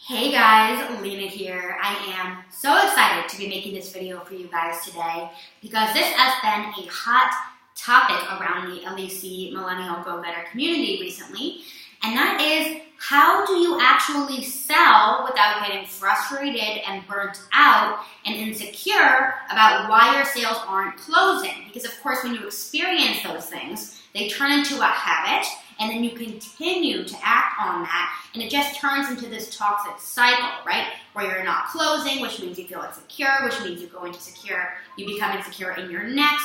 Hey guys, Lena here. I am so excited to be making this video for you guys today because this has been a hot topic around the LEC Millennial Go-Getter community recently, and that is how do you actually sell without getting frustrated and burnt out and insecure about why your sales aren't closing? Because of course when you experience those things, they turn into a habit, and then you continue to act on that, and it just turns into this toxic cycle, right? Where you're not closing, which means you feel insecure, which means you go into you become insecure in your next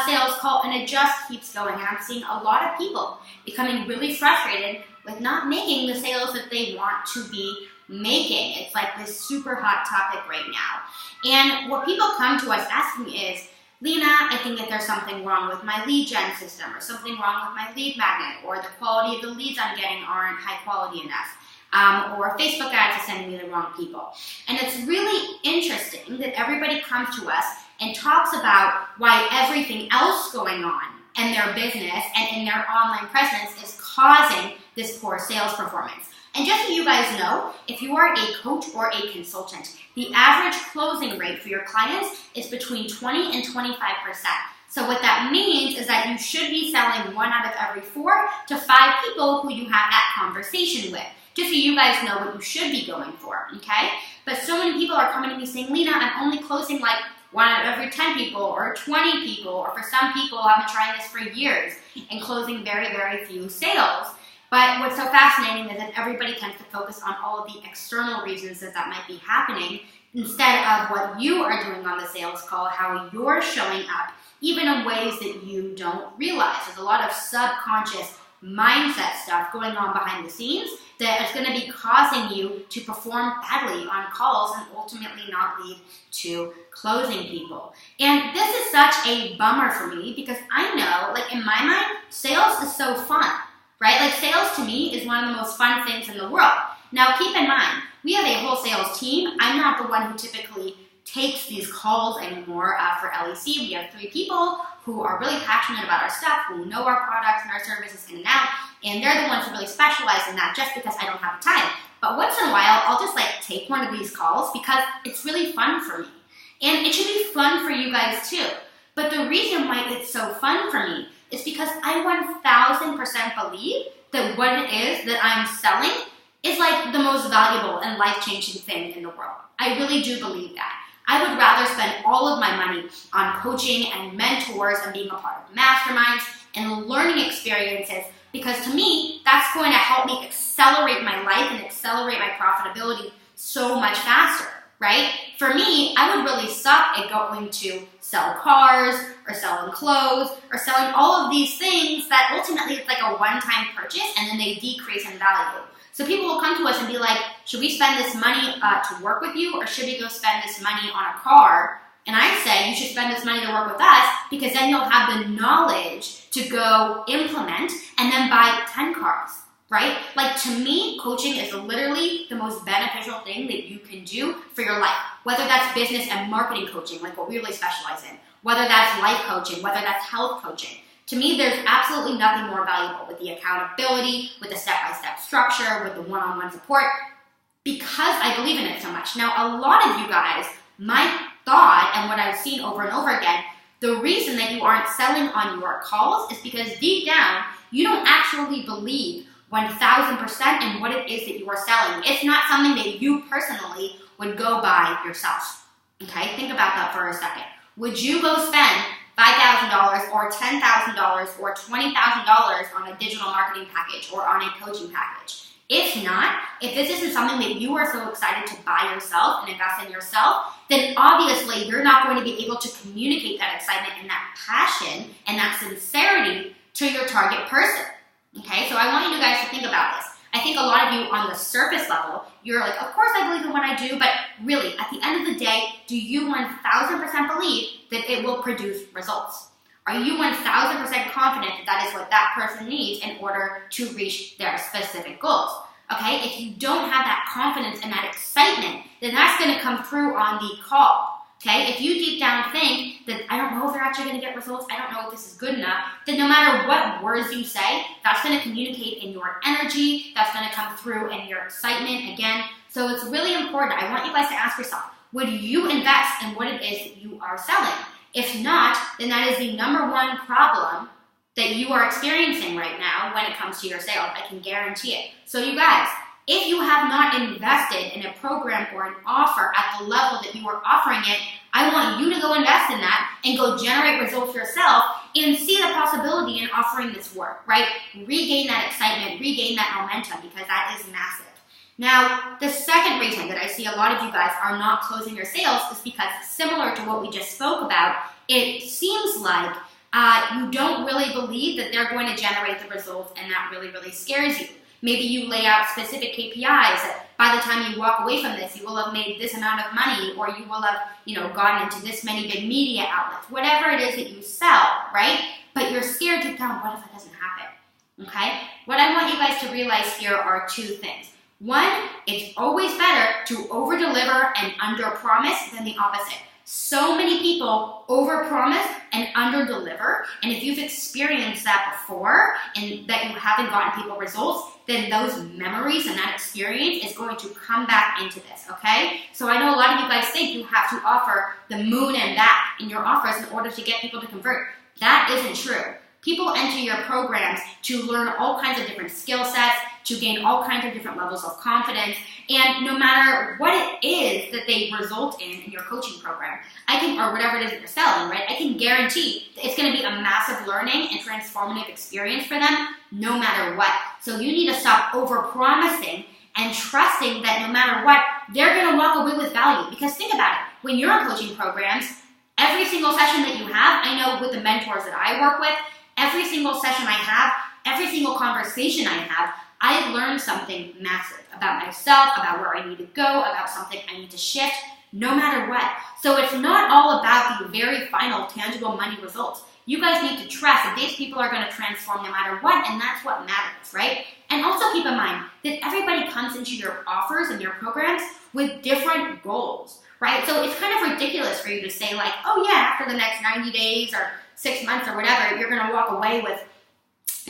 sales call, and it just keeps going. And I'm seeing a lot of people becoming really frustrated with not making the sales that they want to be making. It's like this super hot topic right now. And what people come to us asking is, Lena, I think that there's something wrong with my lead gen system, or something wrong with my lead magnet, or the quality of the leads I'm getting aren't high quality enough, or Facebook ads are sending me the wrong people. And it's really interesting that everybody comes to us and talks about why everything else going on in their business and in their online presence is causing this poor sales performance. And just so you guys know, if you are a coach or a consultant, the average closing rate for your clients is between 20 and 25%. So what that means is that you should be selling 1 out of every 4 to 5 people who you have that conversation with. Just so you guys know what you should be going for, okay? But so many people are coming to me saying, Lena, I'm only closing like 1 out of every 10 people or 20 people, or for some people, I've been trying this for years and closing very, very few sales. But what's so fascinating is that everybody tends to focus on all of the external reasons that might be happening instead of what you are doing on the sales call, how you're showing up, even in ways that you don't realize. There's a lot of subconscious mindset stuff going on behind the scenes that is going to be causing you to perform badly on calls and ultimately not lead to closing people. And this is such a bummer for me because I know, like in my mind, sales is so fun. Right? Like sales to me is one of the most fun things in the world. Now keep in mind, we have a whole sales team. I'm not the one who typically takes these calls anymore for LEC. We have 3 people who are really passionate about our stuff, who know our products and our services in and out, and they're the ones who really specialize in that just because I don't have the time. But once in a while, I'll just like take one of these calls because it's really fun for me. And it should be fun for you guys too. But the reason why it's so fun for me is because I 1000% believe that what it is that I'm selling is like the most valuable and life-changing thing in the world. I really do believe that. I would rather spend all of my money on coaching and mentors and being a part of masterminds and learning experiences, because to me, that's going to help me accelerate my life and accelerate my profitability so much faster. Right? For me, I would really suck at going to sell cars or selling clothes or selling all of these things that ultimately it's like a one-time purchase and then they decrease in value. So people will come to us and be like, should we spend this money to work with you, or should we go spend this money on a car? And I say you should spend this money to work with us because then you'll have the knowledge to go implement and then buy 10 cars. Right? Like to me, coaching is literally the most beneficial thing that you can do for your life. Whether that's business and marketing coaching, like what we really specialize in, whether that's life coaching, whether that's health coaching. To me, there's absolutely nothing more valuable with the accountability, with the step-by-step structure, with the one-on-one support, because I believe in it so much. Now, a lot of you guys might thought, and what I've seen over and over again, the reason that you aren't selling on your calls is because deep down, you don't actually believe 1000% in what it is that you are selling. It's not something that you personally would go buy yourself. Okay, think about that for a second. Would you go spend $5,000 or $10,000 or $20,000 on a digital marketing package or on a coaching package? If not, if this isn't something that you are so excited to buy yourself and invest in yourself, then obviously you're not going to be able to communicate that excitement and that passion and that sincerity to your target person. Okay, so I want you guys to think about this. I think a lot of you on the surface level, you're like, of course I believe in what I do, but really, at the end of the day, do you 1000% believe that it will produce results? Are you 1000% confident that that is what that person needs in order to reach their specific goals? Okay, if you don't have that confidence and that excitement, then that's going to come through on the call. Okay, if you deep down think that I don't know if they're actually going to get results, I don't know if this is good enough, then no matter what words you say, that's going to communicate in your energy, that's going to come through in your excitement again. So it's really important. I want you guys to ask yourself, would you invest in what it is that you are selling? If not, then that is the number one problem that you are experiencing right now when it comes to your sales. I can guarantee it. So you guys, if you have not invested in a program or an offer at the level that you are offering it, I want you to go invest in that and go generate results yourself and see the possibility in offering this work, right? Regain that excitement, regain that momentum, because that is massive. Now, the second reason that I see a lot of you guys are not closing your sales is because, similar to what we just spoke about, it seems like you don't really believe that they're going to generate the results, and that really, really scares you. Maybe you lay out specific KPIs that by the time you walk away from this, you will have made this amount of money, or you will have, gone into this many big media outlets, whatever it is that you sell, right? But you're scared to tell them, what if it doesn't happen? Okay? What I want you guys to realize here are two things. One, it's always better to over-deliver and under-promise than the opposite. So many people over-promise and under-deliver, and if you've experienced that before and that you haven't gotten people results, then those memories and that experience is going to come back into this, okay? So I know a lot of you guys think you have to offer the moon and back in your offers in order to get people to convert. That isn't true. People enter your programs to learn all kinds of different skill sets, to gain all kinds of different levels of confidence, and no matter what it is that they result in your coaching program, or whatever it is that you're selling, right? I can guarantee that it's going to be a massive learning and transformative experience for them, no matter what. So you need to stop over-promising and trusting that no matter what, they're going to walk away with value. Because think about it, when you're in coaching programs, every single session that you have, I know with the mentors that I work with, every single session I have, every single conversation I have, I learned something massive about myself, about where I need to go, about something I need to shift, no matter what. So it's not all about the very final tangible money results. You guys need to trust that these people are going to transform no matter what, and that's what matters, right? And also keep in mind that everybody comes into your offers and your programs with different goals, right? So it's kind of ridiculous for you to say like, oh yeah, after the next 90 days or 6 months or whatever, you're going to walk away with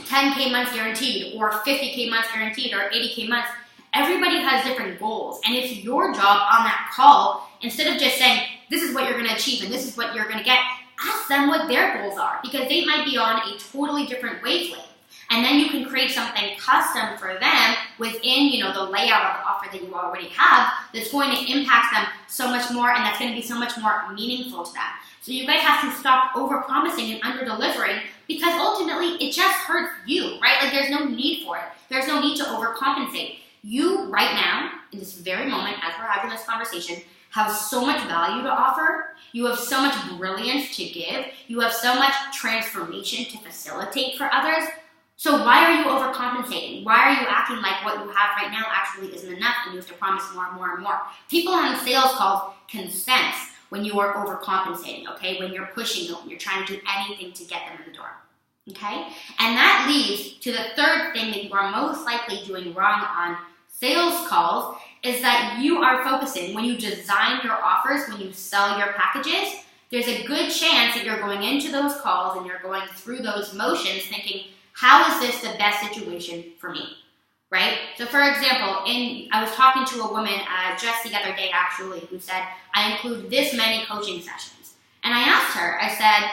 10K months guaranteed or 50K months guaranteed or 80K months. Everybody has different goals, and it's your job on that call, instead of just saying, this is what you're going to achieve and this is what you're going to get, ask them what their goals are, because they might be on a totally different wavelength. And then you can create something custom for them within, the layout of the offer that you already have that's going to impact them so much more, and that's going to be so much more meaningful to them. So you guys have to stop over-promising and under-delivering, because ultimately it just hurts you, right? Like there's no need for it. There's no need to overcompensate. You, right now, in this very moment, as we're having this conversation, have so much value to offer. You have so much brilliance to give. You have so much transformation to facilitate for others. So why are you overcompensating? Why are you acting like what you have right now actually isn't enough and you have to promise more and more and more? People on sales calls can sense when you are overcompensating, okay? When you're pushing them, when you're trying to do anything to get them in the door, okay? And that leads to the third thing that you are most likely doing wrong on sales calls, is that you are focusing, when you design your offers, when you sell your packages, there's a good chance that you're going into those calls and you're going through those motions thinking, how is this the best situation for me, right? So for example, I was talking to a woman just the other day actually who said, I include this many coaching sessions. And I asked her, I said,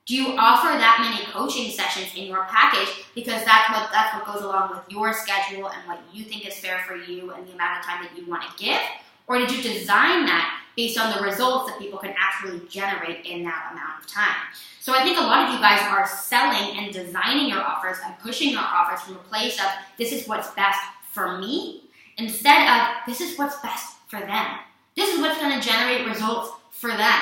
do you offer that many coaching sessions in your package because that's what goes along with your schedule and what you think is fair for you and the amount of time that you want to give? Or did you design that based on the results that people can actually generate in that amount of time? So I think a lot of you guys are selling and designing your offers and pushing your offers from a place of, this is what's best for me, instead of, this is what's best for them. This is what's going to generate results for them.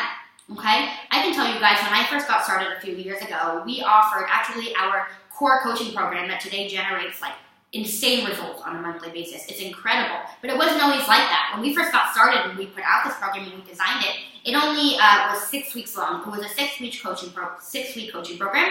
Okay? I can tell you guys, when I first got started a few years ago, we offered actually our core coaching program that today generates like insane results on a monthly basis. It's incredible. But it wasn't always like that. When we first got started and we put out this program and we designed it, it only was 6 weeks long. It was a 6-week coaching program.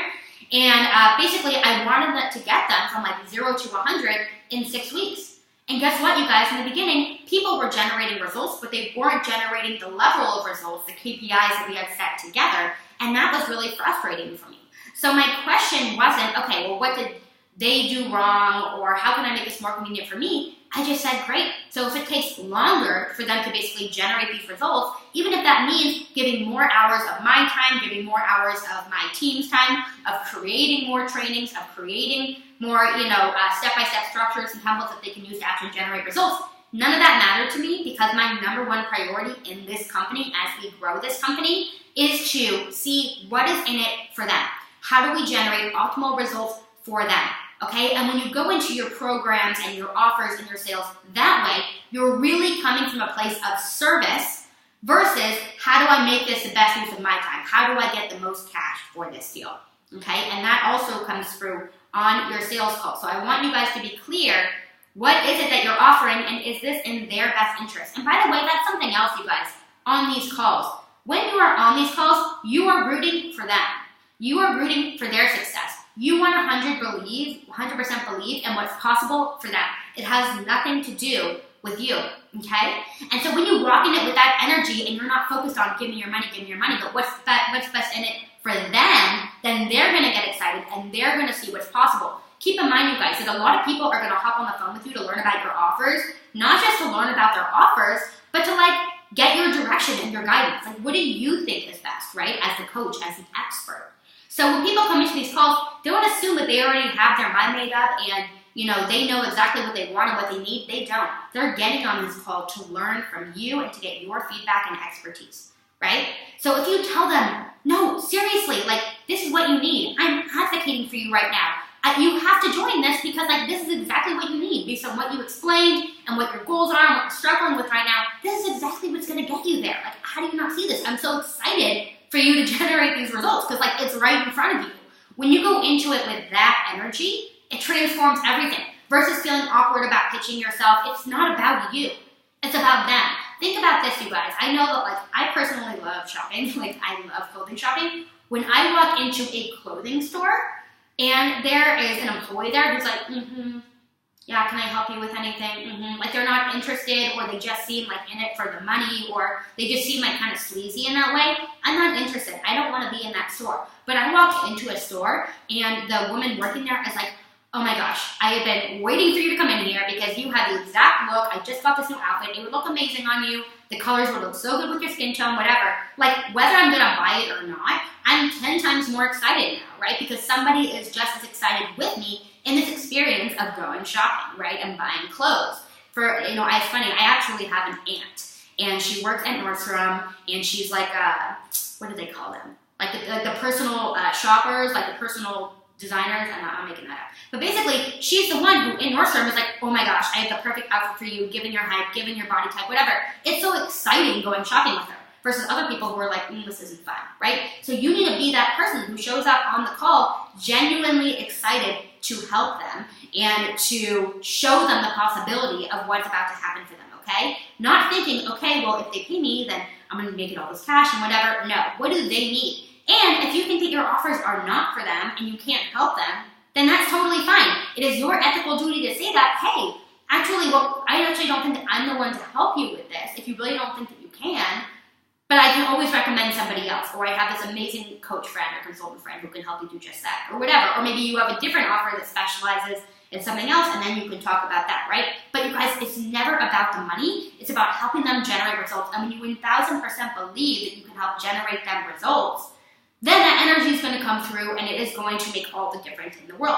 And basically, I wanted to get them from like 0 to 100 in 6 weeks. And guess what, you guys? In the beginning, people were generating results, but they weren't generating the level of results, the KPIs that we had set together. And that was really frustrating for me. So my question wasn't, okay, well, what did they do wrong, or how can I make this more convenient for me? I just said, great. So if it takes longer for them to basically generate these results, even if that means giving more hours of my time, giving more hours of my team's time, of creating more trainings, of creating more, step-by-step structures and templates that they can use to actually generate results, none of that mattered to me, because my number one priority in this company, as we grow this company, is to see what is in it for them. How do we generate optimal results for them? Okay, and when you go into your programs and your offers and your sales that way, you're really coming from a place of service versus how do I make this the best use of my time? How do I get the most cash for this deal? Okay, and that also comes through on your sales call. So I want you guys to be clear, what is it that you're offering, and is this in their best interest? And by the way, that's something else, you guys, on these calls. When you are on these calls, you are rooting for them. You are rooting for their success. You want 100% believe in what's possible for them. It has nothing to do with you, okay? And so when you walk in it with that energy and you're not focused on give me your money, but what's best in it for them, then they're gonna get excited and they're gonna see what's possible. Keep in mind, you guys, that a lot of people are gonna hop on the phone with you to learn about your offers, not just to learn about their offers, but to get your direction and your guidance. What do you think is best, right? As the coach, as the expert. So when people come into these calls, don't assume that they already have their mind made up and they know exactly what they want and what they need. They don't. They're getting on this call to learn from you and to get your feedback and expertise, right? So if you tell them, no, seriously, this is what you need. I'm advocating for you right now. You have to join this because this is exactly what you need based on what you explained and what your goals are and what you're struggling with right now. This is exactly what's going to get you there. How do you not see this? I'm so excited for you to generate these results because it's right in front of you. When you go into it with that energy, it transforms everything. Versus feeling awkward about pitching yourself, it's not about you. It's about them. Think about this, you guys. I know that I personally love shopping. I love clothing shopping. When I walk into a clothing store and there is an employee there who's yeah, can I help you with anything? They're not interested, or they just seem in it for the money, or they just seem kind of sleazy in that way. I'm not interested. I don't want to be in that store. But I walk into a store and the woman working there is oh my gosh, I have been waiting for you to come in here because you have the exact look. I just got this new outfit. It would look amazing on you. The colors would look so good with your skin tone, whatever. Whether I'm going to buy it or not, I'm 10 times more excited now, right? Because somebody is just as excited with me in this experience of going shopping, right, and buying clothes. It's funny, I actually have an aunt, and she works at Nordstrom, and she's what do they call them? The personal shoppers, the personal designers, I'm making that up. But basically, she's the one who, in Nordstrom, is oh my gosh, I have the perfect outfit for you, given your height, given your body type, whatever. It's so exciting going shopping with her. Versus other people who are this isn't fun, right? So you need to be that person who shows up on the call genuinely excited to help them and to show them the possibility of what's about to happen for them, okay? Not thinking, okay, well, if they pay me, then I'm going to make it all this cash and whatever. No, what do they need? And if you think that your offers are not for them and you can't help them, then that's totally fine. It is your ethical duty to say that, hey, I actually don't think that I'm the one to help you with this. If you really don't think that you can, but I can always recommend somebody else, or I have this amazing coach friend or consultant friend who can help you do just that, or whatever. Or maybe you have a different offer that specializes in something else, and then you can talk about that, right? But you guys, it's never about the money. It's about helping them generate results. And when you 1,000% believe that you can help generate them results, then that energy is going to come through, and it is going to make all the difference in the world.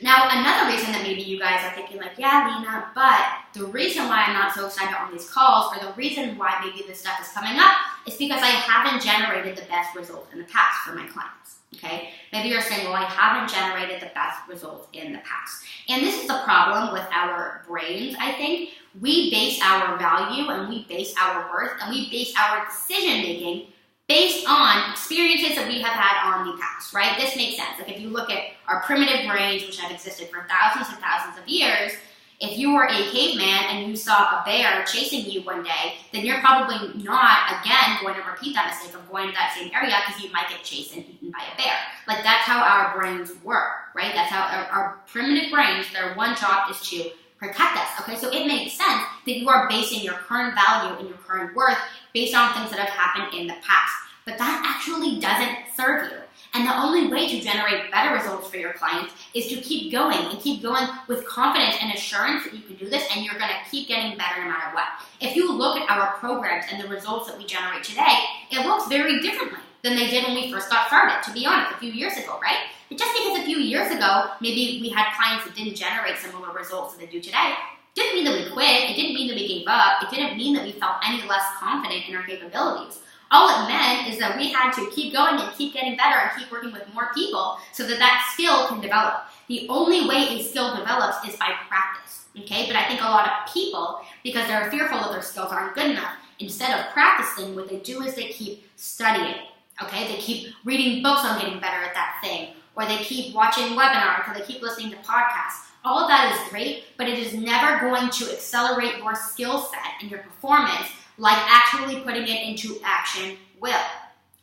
Now, another reason that maybe you guys are thinking yeah, Lena, but the reason why I'm not so excited on these calls, or the reason why maybe this stuff is coming up, is because I haven't generated the best results in the past for my clients, okay? Maybe you're saying, well, I haven't generated the best results in the past. And this is the problem with our brains, I think. We base our value, and we base our worth, and we base our decision-making based on experiences that we have had on the past, right? This makes sense. If you look at our primitive brains, which have existed for thousands and thousands of years, if you were a caveman and you saw a bear chasing you one day, then you're probably not, again, going to repeat that mistake of going to that same area because you might get chased and eaten by a bear. That's how our brains work, right? That's how our primitive brains, their one job is to protect us, okay? So it makes sense that you are basing your current value and your current worth based on things that have happened in the past. But that actually doesn't serve you. And the only way to generate better results for your clients is to keep going and keep going with confidence and assurance that you can do this, and you're gonna keep getting better no matter what. If you look at our programs and the results that we generate today, it looks very differently than they did when we first got started, to be honest, a few years ago, right? But just because a few years ago, maybe we had clients that didn't generate similar results that they do today, didn't mean that we quit, it didn't mean that we gave up, it didn't mean that we felt any less confident in our capabilities. All it meant is that we had to keep going and keep getting better and keep working with more people so that that skill can develop. The only way a skill develops is by practice, okay? But I think a lot of people, because they're fearful that their skills aren't good enough, instead of practicing, what they do is they keep studying, okay? They keep reading books on getting better at that thing, or they keep watching webinars, or they keep listening to podcasts. All of that is great, but it is never going to accelerate your skill set and your performance like actually putting it into action will,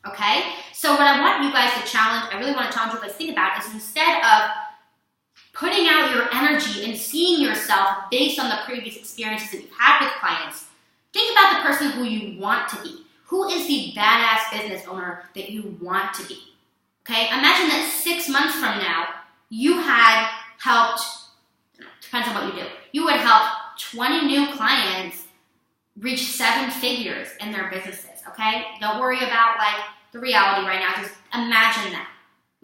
okay? So what I want you guys to challenge, I really want to challenge you guys to think about is instead of putting out your energy and seeing yourself based on the previous experiences that you've had with clients, think about the person who you want to be. Who is the badass business owner that you want to be, okay? Imagine that 6 months from now, you had helped, depends on what you do, you would help 20 new clients reach 7 figures in their businesses, okay? Don't worry about like the reality right now, just imagine that,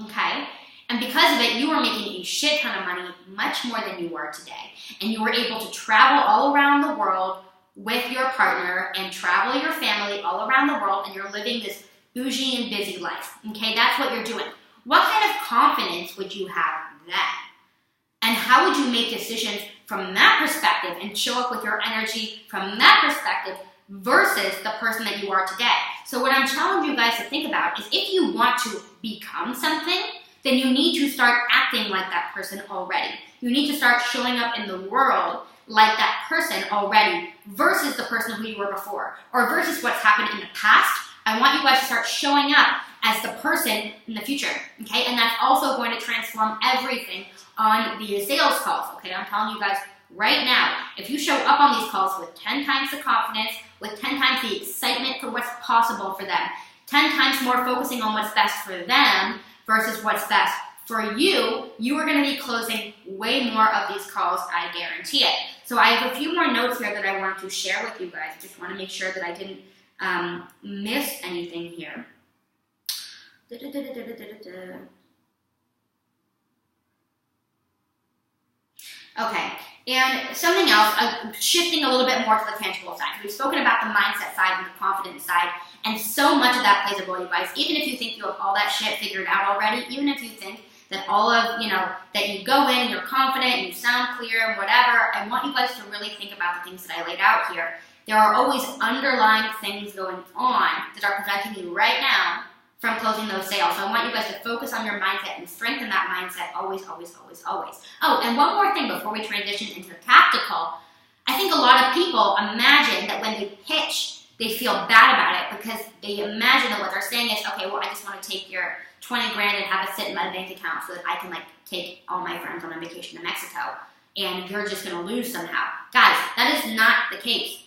okay? And because of it, you were making a shit ton of money, much more than you were today. And you were able to travel all around the world with your partner and travel your family all around the world, and you're living this bougie and busy life, okay? That's what you're doing. What kind of confidence would you have then? And how would you make decisions from that perspective and show up with your energy from that perspective versus the person that you are today? So what I'm challenging you guys to think about is if you want to become something, then you need to start acting like that person already. You need to start showing up in the world like that person already versus the person who you were before, or versus what's happened in the past. I want you guys to start showing up as the person in the future, okay? And that's also going to transform everything on the sales calls, okay? I'm telling you guys right now, if you show up on these calls with 10 times the confidence, with 10 times the excitement for what's possible for them, 10 times more focusing on what's best for them versus what's best for you, you are going to be closing way more of these calls, I guarantee it. So I have a few more notes here that I want to share with you guys. I just want to make sure that I didn't miss anything here. Okay, and something else, shifting a little bit more to the tangible side. We've spoken about the mindset side and the confidence side, and so much of that plays a role, you guys. Even if you think you have all that shit figured out already, even if you think that all of, that you go in and you're confident and you sound clear and whatever, I want you guys to really think about the things that I laid out here. There are always underlying things going on that are preventing you right now from closing those sales. So I want you guys to focus on your mindset and strengthen that mindset always, always, always, always. Oh, and one more thing before we transition into the tactical. I think a lot of people imagine that when they pitch, they feel bad about it because they imagine that what they're saying is, okay, well, I just want to take your 20 grand and have it sit in my bank account so that I can take all my friends on a vacation to Mexico, and you're just going to lose somehow. Guys, that is not the case.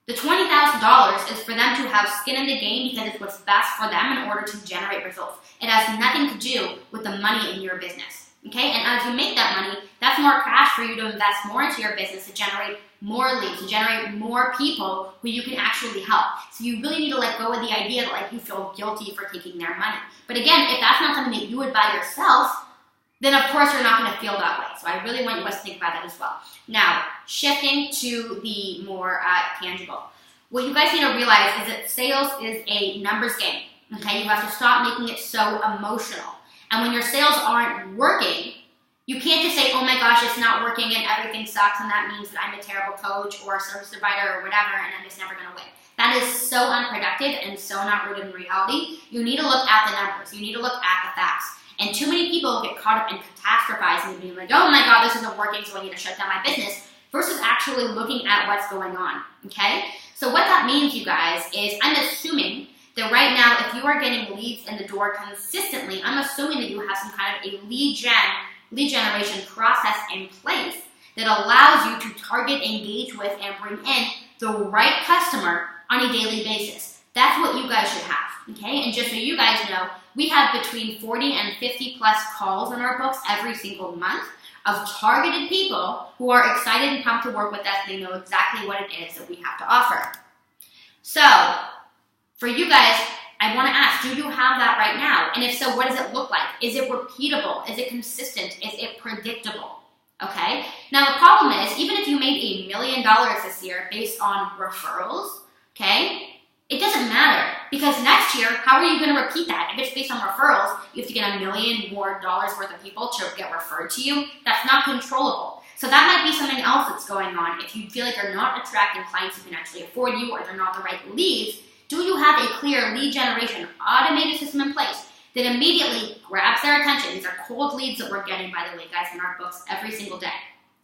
The $20,000 is for them to have skin in the game because it's what's best for them in order to generate results. It has nothing to do with the money in your business, okay? And as you make that money, that's more cash for you to invest more into your business to generate more leads, to generate more people who you can actually help. So you really need to let go of the idea that you feel guilty for taking their money. But again, if that's not something that you would buy yourself, then of course you're not going to feel that way. So I really want you guys to think about that as well. Now, shifting to the more tangible. What you guys need to realize is that sales is a numbers game, okay? You have to stop making it so emotional. And when your sales aren't working, you can't just say, oh my gosh, it's not working and everything sucks and that means that I'm a terrible coach or a service provider or whatever and I'm just never going to win. That is so unproductive and so not rooted in reality. You need to look at the numbers. You need to look at the facts. And too many people get caught up in catastrophizing and being like, oh my God, this isn't working, so I need to shut down my business, versus actually looking at what's going on, okay? So what that means, you guys, is I'm assuming that right now, if you are getting leads in the door consistently, I'm assuming that you have some kind of a lead generation process in place that allows you to target, engage with, and bring in the right customer on a daily basis. That's what you guys should have, okay? And just so you guys know, we have between 40 and 50 plus calls in our books every single month of targeted people who are excited and pumped to work with us. They know exactly what it is that we have to offer. So, for you guys, I want to ask, do you have that right now? And if so, what does it look like? Is it repeatable? Is it consistent? Is it predictable? Okay? Now, the problem is, even if you made $1 million this year based on referrals, okay, it doesn't matter, because next year, how are you going to repeat that? If it's based on referrals, you have to get $1 million more worth of people to get referred to you. That's not controllable. So that might be something else that's going on. If you feel like you're not attracting clients who can actually afford you, or they're not the right leads, do you have a clear lead generation automated system in place that immediately grabs their attention? These are cold leads that we're getting, by the way, guys, in our books every single day.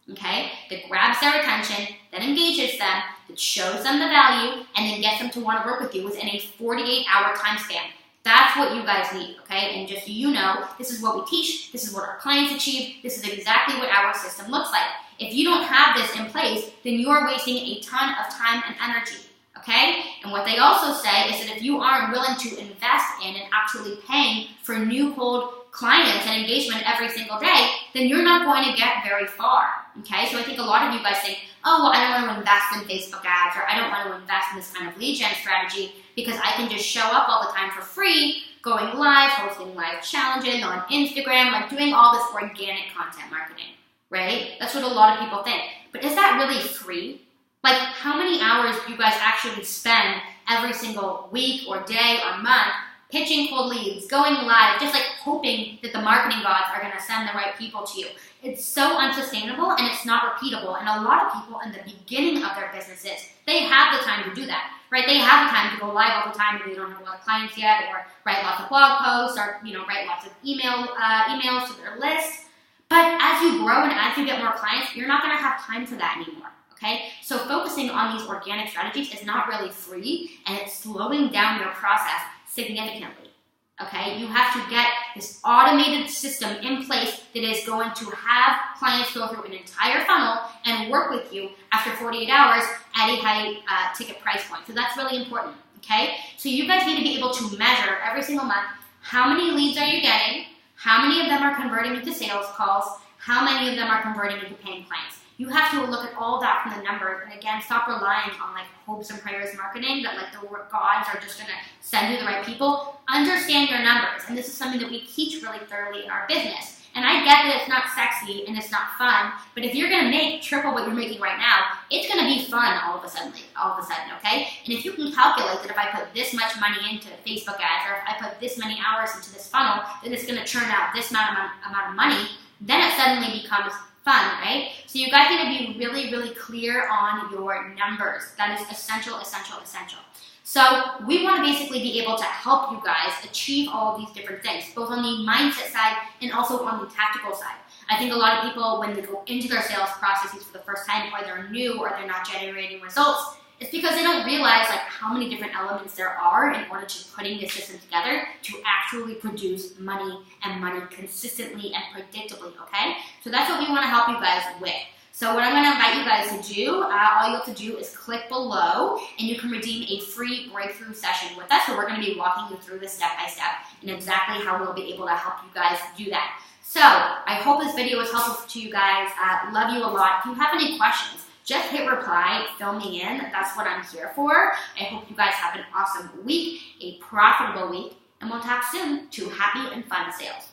Okay, that grabs their attention, that engages them, that shows them the value, and then gets them to want to work with you within a 48-hour time span. That's what you guys need, okay? And just so you know, this is what we teach, this is what our clients achieve, this is exactly what our system looks like. If you don't have this in place, then you are wasting a ton of time and energy, okay? And what they also say is that if you aren't willing to invest in and actually paying for new cold clients and engagement every single day, then you're not going to get very far, okay? So I think a lot of you guys think, oh, well, I don't want to invest in Facebook ads, or I don't want to invest in this kind of lead gen strategy because I can just show up all the time for free, going live, hosting live challenges on Instagram, like doing all this organic content marketing, right? That's what a lot of people think. But is that really free? Like, how many hours do you guys actually spend every single week or day or month pitching cold leads, going live, just like hoping that the marketing gods are going to send the right people to you? It's so unsustainable, and it's not repeatable. And a lot of people in the beginning of their businesses, they have the time to do that, right? They have the time to go live all the time, and they don't have a lot of clients yet, or write lots of blog posts, or write lots of emails to their list. But as you grow and as you get more clients, you're not going to have time for that anymore. Okay, so focusing on these organic strategies is not really free, and it's slowing down your process significantly. Okay, you have to get this automated system in place that is going to have clients go through an entire funnel and work with you after 48 hours at a high ticket price point. So that's really important. Okay, so you guys need to be able to measure every single month, how many leads are you getting, how many of them are converting into sales calls, how many of them are converting into paying clients. You have to look at all that from the numbers, and again, stop relying on like hopes and prayers marketing that like the gods are just going to send you the right people. Understand your numbers, and this is something that we teach really thoroughly in our business. And I get that it's not sexy and it's not fun, but if you're going to make triple what you're making right now, it's going to be fun all of a sudden, okay? And if you can calculate that if I put this much money into Facebook ads, or if I put this many hours into this funnel, then it's going to churn out this amount of money, then it suddenly becomes fun, right? So you guys need to be really, really clear on your numbers. That is essential, essential, essential. So we want to basically be able to help you guys achieve all of these different things, both on the mindset side and also on the tactical side. I think a lot of people, when they go into their sales processes for the first time, or they're new, or they're not generating results, it's because they don't realize like how many different elements there are in order to putting this system together to actually produce money, and money consistently and predictably, okay? So that's what we want to help you guys with. So what I'm going to invite you guys to do, all you have to do is click below, and you can redeem a free breakthrough session with us. So we're going to be walking you through this step by step and exactly how we'll be able to help you guys do that. So I hope this video was helpful to you guys. Love you a lot. If you have any questions, just hit reply, fill me in. That's what I'm here for. I hope you guys have an awesome week, a profitable week, and we'll talk soon to happy and fun sales.